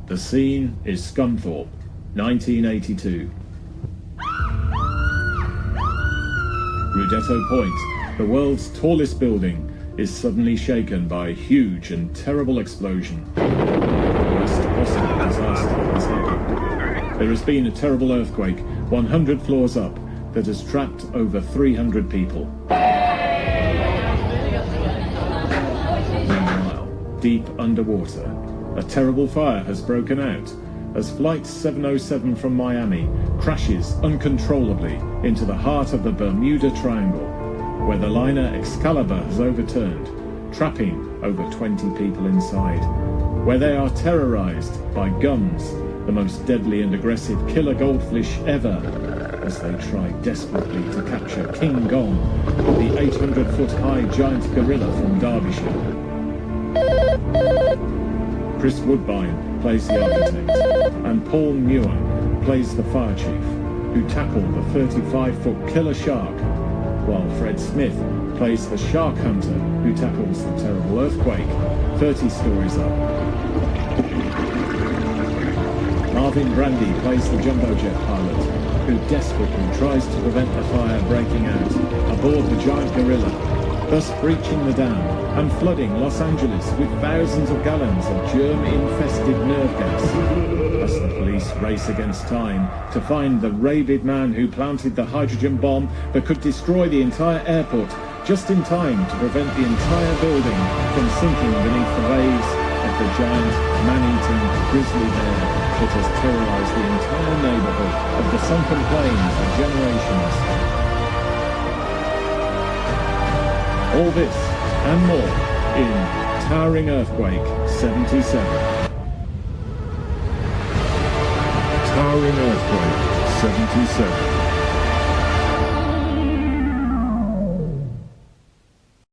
The scene is Scunthorpe, 1982. Rudetto Point, the world's tallest building, is suddenly shaken by a huge and terrible explosion. The worst possible disaster has happened. There has been a terrible earthquake 100 floors up that has trapped over 300 people. Meanwhile, deep underwater, a terrible fire has broken out as Flight 707 from Miami crashes uncontrollably into the heart of the Bermuda Triangle, where the liner Excalibur has overturned, trapping over 20 people inside, where they are terrorized by gums, the most deadly and aggressive killer goldfish ever, as they try desperately to capture King Gong, the 800-foot-high giant gorilla from Derbyshire. Chris Woodbine plays the architect, and Paul Muir plays the fire chief, who tackled the 35-foot killer shark, while Fred Smith plays the shark hunter, who tackles the terrible earthquake 30 stories up. Marvin Brandy plays the jumbo jet pilot, who desperately tries to prevent the fire breaking out aboard the giant gorilla, thus breaching the dam and flooding Los Angeles with thousands of gallons of germ-infested nerve gas, as the police race against time to find the rabid man who planted the hydrogen bomb that could destroy the entire airport just in time to prevent the entire building from sinking beneath the waves of the giant man-eating grizzly bear that has terrorized the entire neighborhood of the sunken plains for generations. All this and more in Towering Earthquake 77. Towering Earthquake 77.